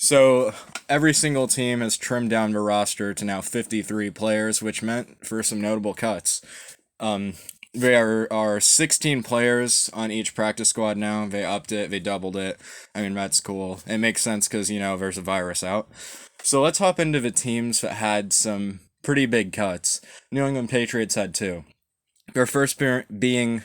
So every single team has trimmed down the roster to now 53 players, which meant for some notable cuts. Um, there are 16 players on each practice squad now. They upped it, they doubled it. I mean, that's cool. It makes sense because, there's a virus out. So let's hop into the teams that had some pretty big cuts. New England Patriots had two. Their first being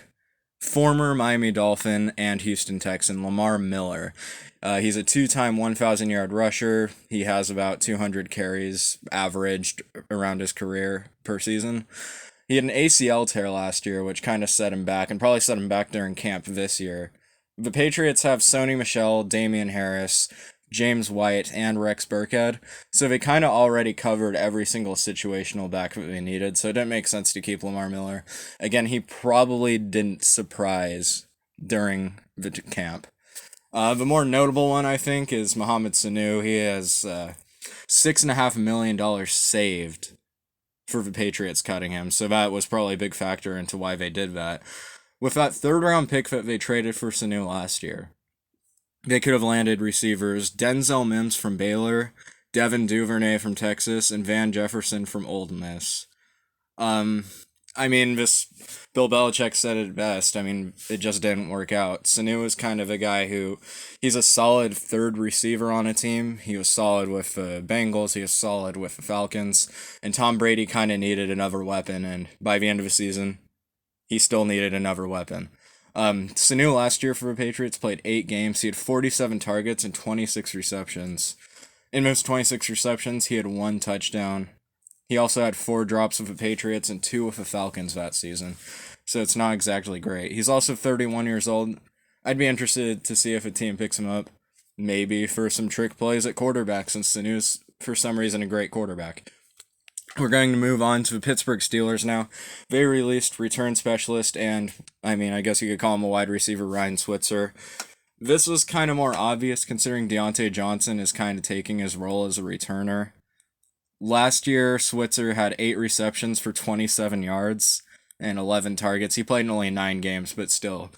former Miami Dolphin and Houston Texan Lamar Miller. He's a two-time 1,000-yard rusher. He has about 200 carries averaged around his career per season. He had an ACL tear last year, which kind of set him back, and probably set him back during camp this year. The Patriots have Sony Michel, Damian Harris, James White, and Rex Burkhead, so they kind of already covered every single situational back that they needed, so it didn't make sense to keep Lamar Miller. Again, he probably didn't surprise during the camp. The more notable one, I think, is Mohamed Sanu. He has $6.5 million saved for the Patriots cutting him, so that was probably a big factor into why they did that. With that third-round pick that they traded for Sanu last year, they could have landed receivers Denzel Mims from Baylor, Devin Duvernay from Texas, and Van Jefferson from Ole Miss. This Bill Belichick said it best. It just didn't work out. Sanu is kind of a guy he's a solid third receiver on a team. He was solid with the Bengals. He was solid with the Falcons. And Tom Brady kind of needed another weapon. And by the end of the season, he still needed another weapon. Sanu last year for the Patriots played 8 games. He had 47 targets and 26 receptions. In those 26 receptions, he had 1 touchdown. He also had 4 drops with the Patriots and 2 with the Falcons that season, so it's not exactly great. He's also 31 years old. I'd be interested to see if a team picks him up, maybe for some trick plays at quarterback, since Sanu's, for some reason, a great quarterback. We're going to move on to the Pittsburgh Steelers now. They released return specialist and, I guess you could call him a wide receiver, Ryan Switzer. This was kind of more obvious considering Deontay Johnson is kind of taking his role as a returner. Last year, Switzer had 8 receptions for 27 yards and 11 targets. He played in only 9 games, but still,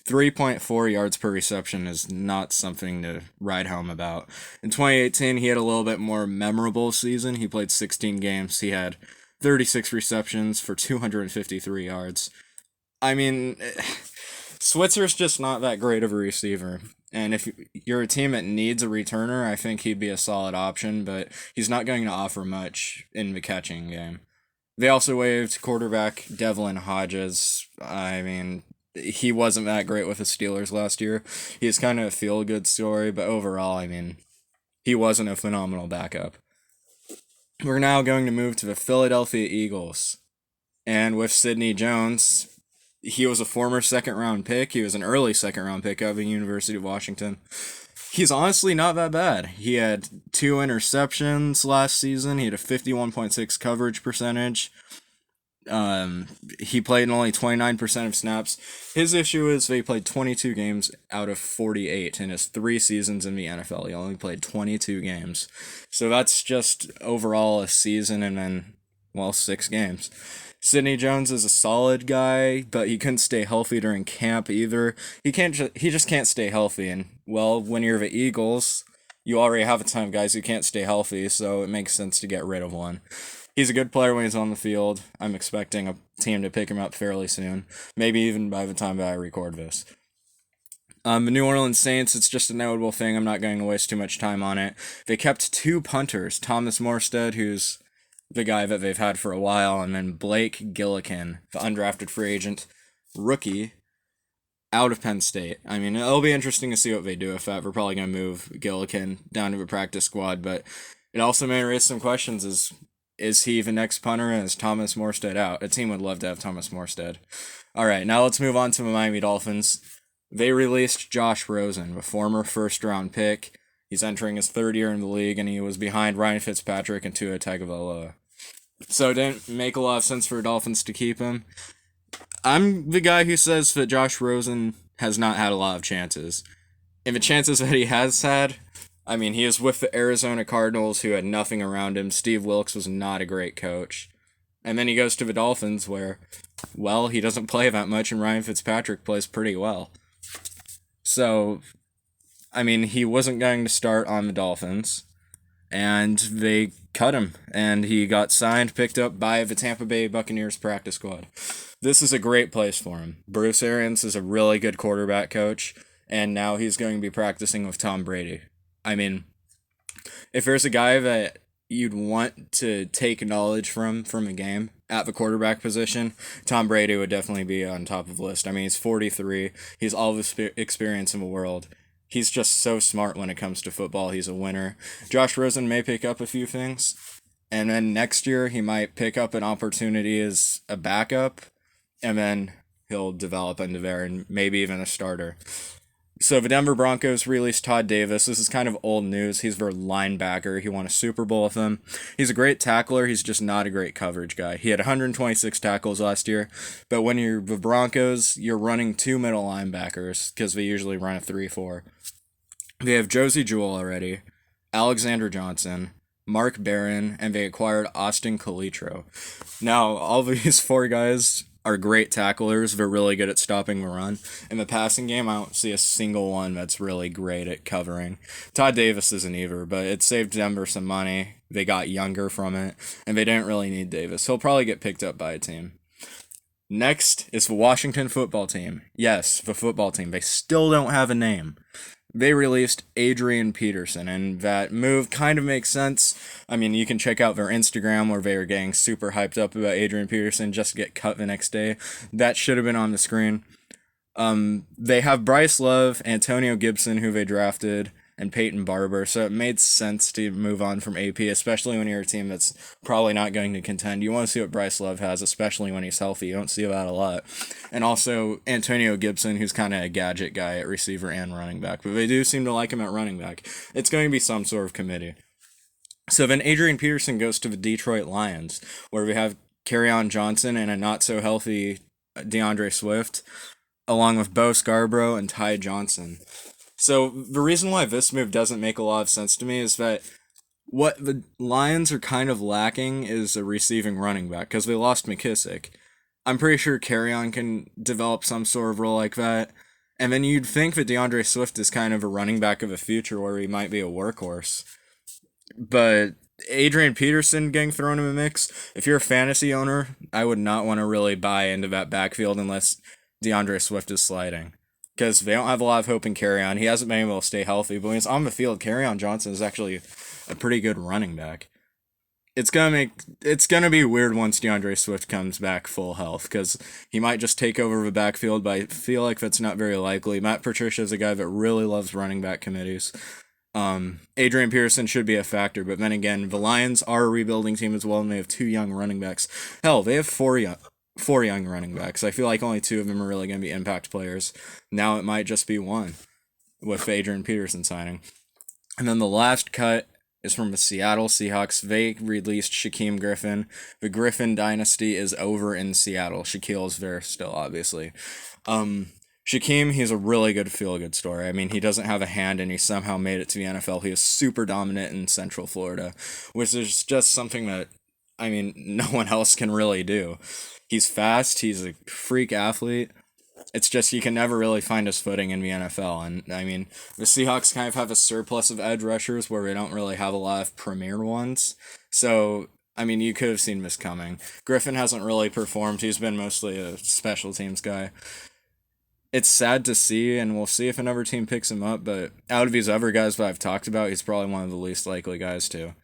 3.4 yards per reception is not something to write home about. In 2018, he had a little bit more memorable season. He played 16 games. He had 36 receptions for 253 yards. Switzer's just not that great of a receiver. And if you're a team that needs a returner, I think he'd be a solid option, but he's not going to offer much in the catching game. They also waived quarterback Devlin Hodges. He wasn't that great with the Steelers last year. He's kind of a feel-good story, but overall, he wasn't a phenomenal backup. We're now going to move to the Philadelphia Eagles. And with Sidney Jones, he was a former second-round pick. He was an early second-round pick out of the University of Washington. He's honestly not that bad. He had 2 interceptions last season. He had a 51.6 coverage percentage. He played in only 29% of snaps. His issue is they played 22 games out of 48 in his 3 seasons in the NFL. He only played 22 games. So that's just overall a season and then, 6 games. Sidney Jones is a solid guy, but he couldn't stay healthy during camp either. He just can't stay healthy, and when you're the Eagles, you already have a ton of guys who can't stay healthy, so it makes sense to get rid of one. He's a good player when he's on the field. I'm expecting a team to pick him up fairly soon, maybe even by the time that I record this. The New Orleans Saints, it's just a notable thing. I'm not going to waste too much time on it. They kept 2 punters, Thomas Morstead, who's the guy that they've had for a while, and then Blake Gillikin, the undrafted free agent rookie out of Penn State. It'll be interesting to see what they do with that. We're probably going to move Gillikin down to the practice squad, but it also may raise some questions. Is he the next punter, and is Thomas Morstead out? A team would love to have Thomas Morstead. All right, now let's move on to the Miami Dolphins. They released Josh Rosen, a former first-round pick. He's entering his 3rd year in the league, and he was behind Ryan Fitzpatrick and Tua Tagovailoa. So it didn't make a lot of sense for the Dolphins to keep him. I'm the guy who says that Josh Rosen has not had a lot of chances. And the chances that he has had, he is with the Arizona Cardinals, who had nothing around him. Steve Wilkes was not a great coach. And then he goes to the Dolphins, where, he doesn't play that much, and Ryan Fitzpatrick plays pretty well. So I mean, he wasn't going to start on the Dolphins, and they cut him, and he got signed, picked up by the Tampa Bay Buccaneers practice squad. This is a great place for him. Bruce Arians is a really good quarterback coach, and now he's going to be practicing with Tom Brady. I mean, if there's a guy that you'd want to take knowledge from a game at the quarterback position, Tom Brady would definitely be on top of the list. I mean, he's 43. He's all the experience in the world. He's just so smart when it comes to football. He's a winner. Josh Rosen may pick up a few things, and then next year he might pick up an opportunity as a backup, and then he'll develop into there and maybe even a starter. So the Denver Broncos released Todd Davis. This is kind of old news. He's their linebacker. He won a Super Bowl with them. He's a great tackler. He's just not a great coverage guy. He had 126 tackles last year, but when you're the Broncos, you're running two middle linebackers because they usually run a 3-4. They have Josie Jewell already, Alexander Johnson, Mark Barron, and they acquired Austin Calitro. Now, all these four guys are great tacklers. They're really good at stopping the run. In the passing game, I don't see a single one that's really great at covering. Todd Davis isn't either, but it saved Denver some money. They got younger from it, and they didn't really need Davis. He'll probably get picked up by a team. Next is the Washington football team. Yes, the football team. They still don't have a name. They released Adrian Peterson, and that move kind of makes sense. I mean, you can check out their Instagram where they were getting super hyped up about Adrian Peterson just to get cut the next day. That should have been on the screen. They have Bryce Love, Antonio Gibson, who they drafted, and Peyton Barber, so it made sense to move on from AP, especially when you're a team that's probably not going to contend. You want to see what Bryce Love has, especially when he's healthy. You don't see that a lot. And also Antonio Gibson, who's kind of a gadget guy at receiver and running back, but they do seem to like him at running back. It's going to be some sort of committee. So then Adrian Peterson goes to the Detroit Lions, where we have Kerryon Johnson and a not-so-healthy DeAndre Swift, along with Bo Scarborough and Ty Johnson. So the reason why this move doesn't make a lot of sense to me is that what the Lions are kind of lacking is a receiving running back because they lost McKissick. I'm pretty sure Kerryon can develop some sort of role like that. And then you'd think that DeAndre Swift is kind of a running back of the future where he might be a workhorse. But Adrian Peterson getting thrown in the mix, if you're a fantasy owner, I would not want to really buy into that backfield unless DeAndre Swift is sliding. Because they don't have a lot of hope in Kerryon. He hasn't been able to stay healthy, but when he's on the field, Kerryon Johnson is actually a pretty good running back. It's gonna be weird once DeAndre Swift comes back full health, because he might just take over the backfield, but I feel like that's not very likely. Matt Patricia is a guy that really loves running back committees. Adrian Peterson should be a factor, but then again, the Lions are a rebuilding team as well, and they have two young running backs. Hell, they have four young running backs. I feel like only two of them are really going to be impact players. Now it might just be one with Adrian Peterson signing. And then the last cut is from the Seattle Seahawks. They released Shaquem Griffin. The Griffin dynasty is over in Seattle. Shaquille is there still, obviously. Shaquem, he's a really good feel-good story. I mean, he doesn't have a hand, and he somehow made it to the NFL. He is super dominant in Central Florida, which is just something that, I mean, no one else can really do. He's fast. He's a freak athlete. It's just he can never really find his footing in the NFL. And, I mean, the Seahawks kind of have a surplus of edge rushers where we don't really have a lot of premier ones. So, I mean, you could have seen this coming. Griffin hasn't really performed. He's been mostly a special teams guy. It's sad to see, and we'll see if another team picks him up, but out of these other guys that I've talked about, he's probably one of the least likely guys to.